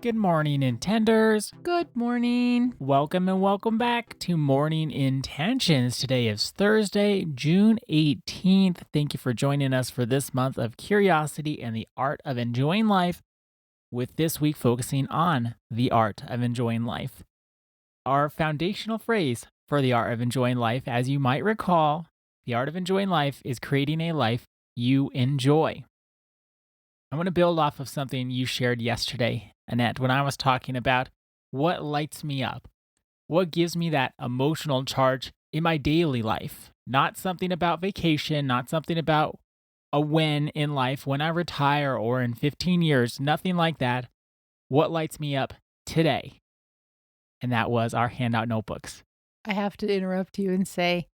Good morning, Intenders. Good morning. Welcome and welcome back to Morning Intentions. Today is Thursday, June 18th. Thank you for joining us for this month of curiosity and the art of enjoying life, with this week focusing on the art of enjoying life. Our foundational phrase for the art of enjoying life, as you might recall, the art of enjoying life is creating a life you enjoy. I want to build off of something you shared yesterday, Annette, when I was talking about what lights me up, what gives me that emotional charge in my daily life. Not something about vacation, not something about a when in life, when I retire or in 15 years, nothing like that. What lights me up today? And that was our handout notebooks. I have to interrupt you and say,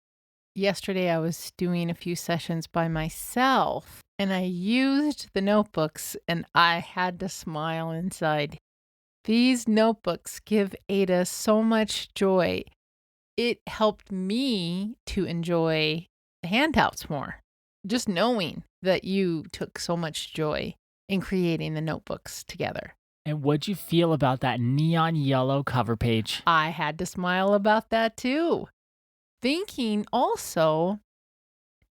yesterday I was doing a few sessions by myself and I used the notebooks and I had to smile inside. These notebooks give Ada so much joy. It helped me to enjoy the handouts more. Just knowing that you took so much joy in creating the notebooks together. And what'd you feel about that neon yellow cover page? I had to smile about that too. Thinking also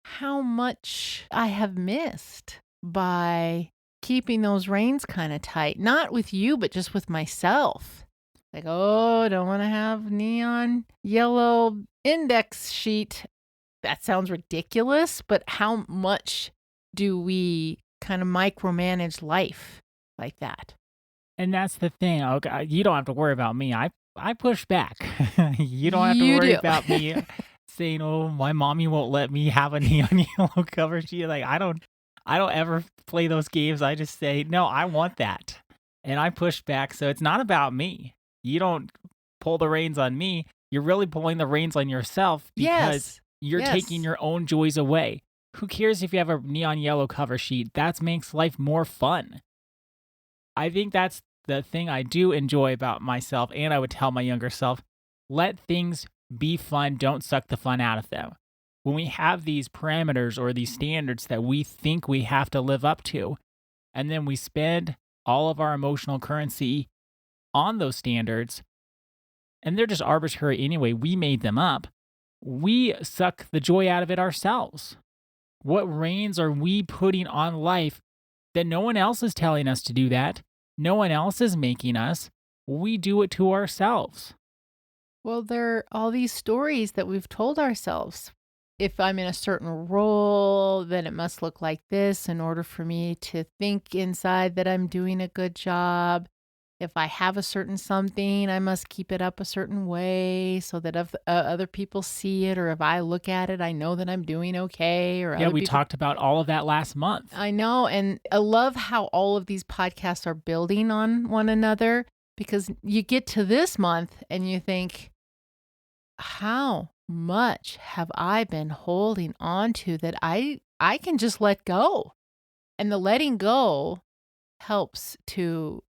how much I have missed by keeping those reins kind of tight. Not with you, but just with myself. Like, oh, don't want to have neon yellow index sheet. That sounds ridiculous, but how much do we kind of micromanage life like that? And that's the thing. Okay, you don't have to worry about me. I push back. You don't have to You worry do. about me saying, "Oh, my mommy won't let me have a neon yellow cover sheet." Like I don't ever play those games. I just say, "No, I want that," and I push back. So it's not about me. You don't pull the reins on me. You're really pulling the reins on yourself because Yes. you're taking Yes. your own joys away. Who cares if you have a neon yellow cover sheet? That makes life more fun. I think that's the thing I do enjoy about myself, and I would tell my younger self, let things be fun, don't suck the fun out of them. When we have these parameters or these standards that we think we have to live up to, and then we spend all of our emotional currency on those standards, and they're just arbitrary anyway, we made them up, we suck the joy out of it ourselves. What reins are we putting on life that no one else is telling us to do that? No one else is making us. We do it to ourselves. Well, there are all these stories that we've told ourselves. If I'm in a certain role, then it must look like this in order for me to think inside that I'm doing a good job. If I have a certain something, I must keep it up a certain way so that if other people see it, or if I look at it, I know that I'm doing okay, or Yeah, other we people. talked about all of that last month. I know. And I love how all of these podcasts are building on one another, because you get to this month and you think, how much have I been holding on to that I can just let go? And the letting go helps to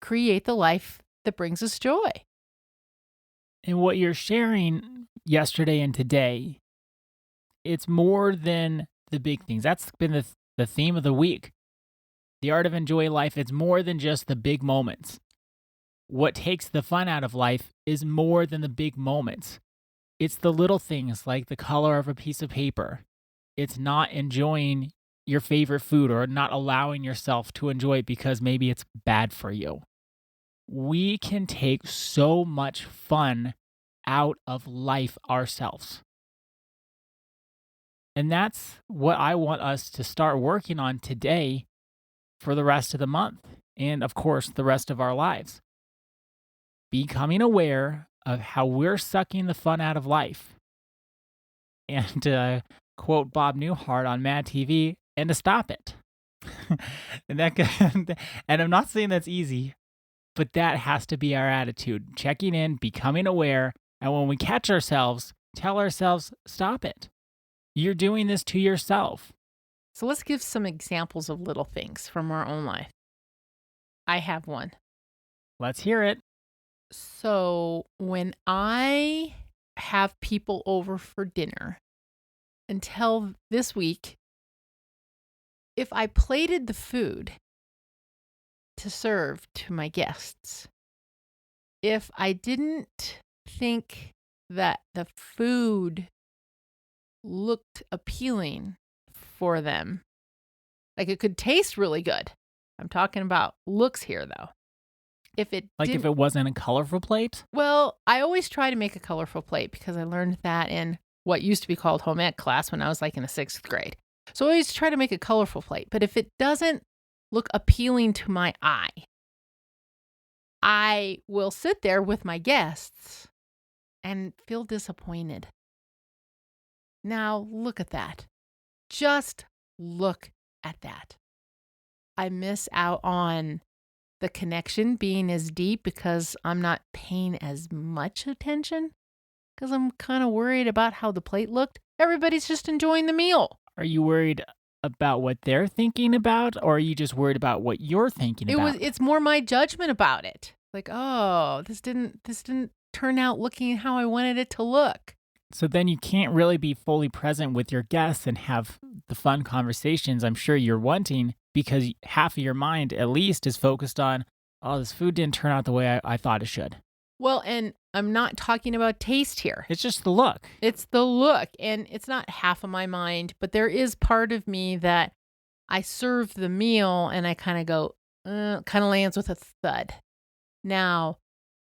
create the life that brings us joy. And what you're sharing yesterday and today, it's more than the big things. That's been the theme of the week. The art of enjoy life, it's more than just the big moments. What takes the fun out of life is more than the big moments. It's the little things like the color of a piece of paper. It's not enjoying your favorite food or not allowing yourself to enjoy it because maybe it's bad for you. We can take so much fun out of life ourselves. And that's what I want us to start working on today for the rest of the month and, of course, the rest of our lives. Becoming aware of how we're sucking the fun out of life. And quote Bob Newhart on Mad TV, and to stop it. And I'm not saying that's easy, but that has to be our attitude. Checking in, becoming aware, and when we catch ourselves, tell ourselves, stop it. You're doing this to yourself. So let's give some examples of little things from our own life. I have one. Let's hear it. So when I have people over for dinner, until this week, if I plated the food to serve to my guests. If I didn't think that the food looked appealing for them, like it could taste really good. I'm talking about looks here, though. If it wasn't a colorful plate? Well, I always try to make a colorful plate because I learned that in what used to be called home ec class when I was like in the 6th grade. So I always try to make a colorful plate. But if it doesn't look appealing to my eye, I will sit there with my guests and feel disappointed. Now, look at that. Just look at that. I miss out on the connection being as deep because I'm not paying as much attention because I'm kind of worried about how the plate looked. Everybody's just enjoying the meal. Are you worried about what they're thinking about, or are you just worried about what you're thinking about? It's more my judgment about it. Like, oh, this didn't turn out looking how I wanted it to look. So then you can't really be fully present with your guests and have the fun conversations I'm sure you're wanting, because half of your mind at least is focused on, oh, this food didn't turn out the way I thought it should. Well, and I'm not talking about taste here. It's just the look. It's the look. And it's not half of my mind, but there is part of me that I serve the meal and I kind of go, kind of lands with a thud. Now,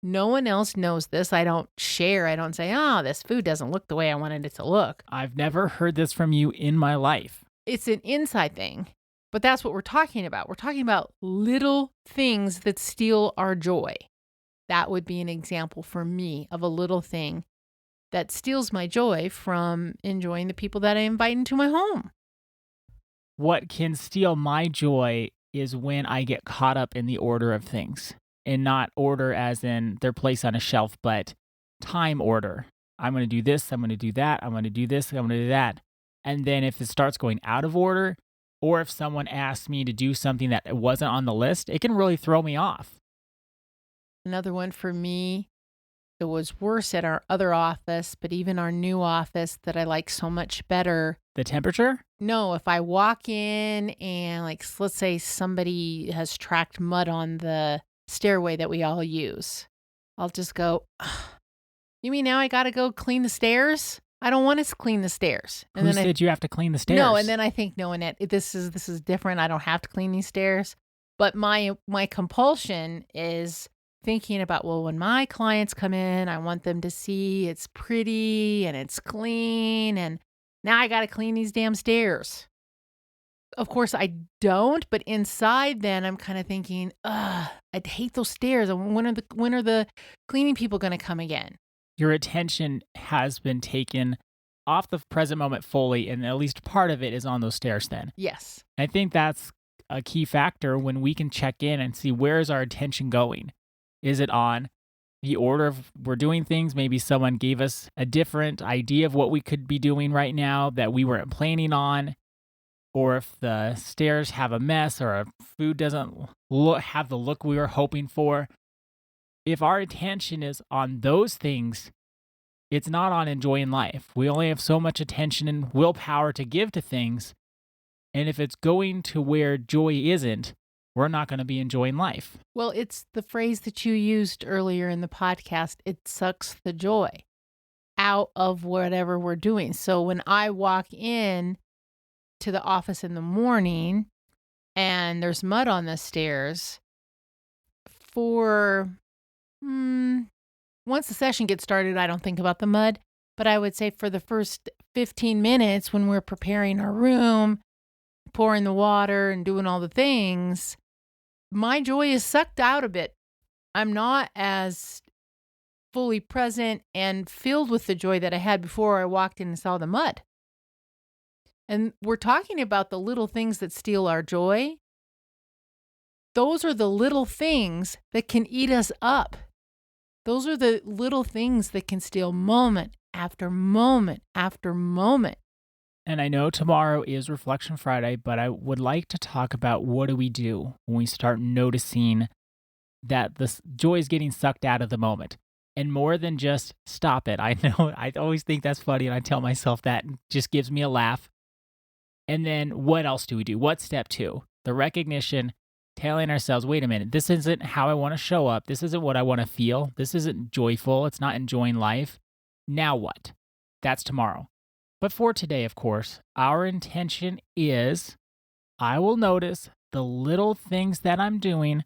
no one else knows this. I don't share. I don't say, this food doesn't look the way I wanted it to look. I've never heard this from you in my life. It's an inside thing, but that's what we're talking about. We're talking about little things that steal our joy. That would be an example for me of a little thing that steals my joy from enjoying the people that I invite into my home. What can steal my joy is when I get caught up in the order of things, and not order as in their place on a shelf, but time order. I'm going to do this, I'm going to do that, I'm going to do this, I'm going to do that. And then if it starts going out of order, or if someone asks me to do something that wasn't on the list, it can really throw me off. Another one for me, it was worse at our other office, but even our new office that I like so much better. The temperature? No, if I walk in and let's say somebody has tracked mud on the stairway that we all use, I'll just go, you mean now I got to go clean the stairs? I don't want to clean the stairs. And Who said you have to clean the stairs? No, and then I think, no, Annette, this is different. I don't have to clean these stairs. But my compulsion is thinking about, well, when my clients come in, I want them to see it's pretty and it's clean, and now I got to clean these damn stairs. Of course, I don't, but inside then I'm kind of thinking, I'd hate those stairs. When are the cleaning people going to come again? Your attention has been taken off the present moment fully, and at least part of it is on those stairs then. Yes. I think that's a key factor when we can check in and see where is our attention going. Is it on the order of we're doing things? Maybe someone gave us a different idea of what we could be doing right now that we weren't planning on. Or if the stairs have a mess or a food doesn't have the look we were hoping for. If our attention is on those things, it's not on enjoying life. We only have so much attention and willpower to give to things. And if it's going to where joy isn't, we're not going to be enjoying life. Well, it's the phrase that you used earlier in the podcast. It sucks the joy out of whatever we're doing. So when I walk in to the office in the morning and there's mud on the stairs, once the session gets started, I don't think about the mud. But I would say for the first 15 minutes when we're preparing our room, pouring the water and doing all the things, my joy is sucked out a bit. I'm not as fully present and filled with the joy that I had before I walked in and saw the mud. And we're talking about the little things that steal our joy. Those are the little things that can eat us up. Those are the little things that can steal moment after moment after moment. And I know tomorrow is Reflection Friday, but I would like to talk about what do we do when we start noticing that the joy is getting sucked out of the moment. And more than just stop it. I know I always think that's funny, and I tell myself that, and it just gives me a laugh. And then what else do we do? What's step 2? The recognition, telling ourselves, wait a minute, this isn't how I want to show up. This isn't what I want to feel. This isn't joyful. It's not enjoying life. Now what? That's tomorrow. But for today, of course, our intention is I will notice the little things that I'm doing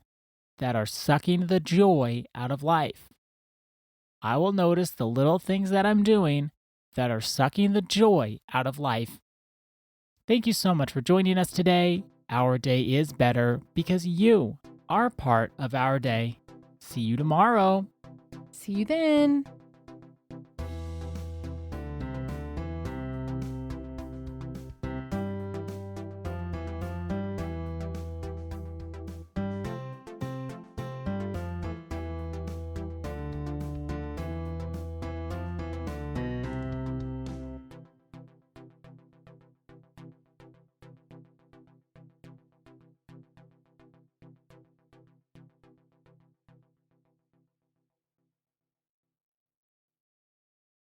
that are sucking the joy out of life. I will notice the little things that I'm doing that are sucking the joy out of life. Thank you so much for joining us today. Our day is better because you are part of our day. See you tomorrow. See you then.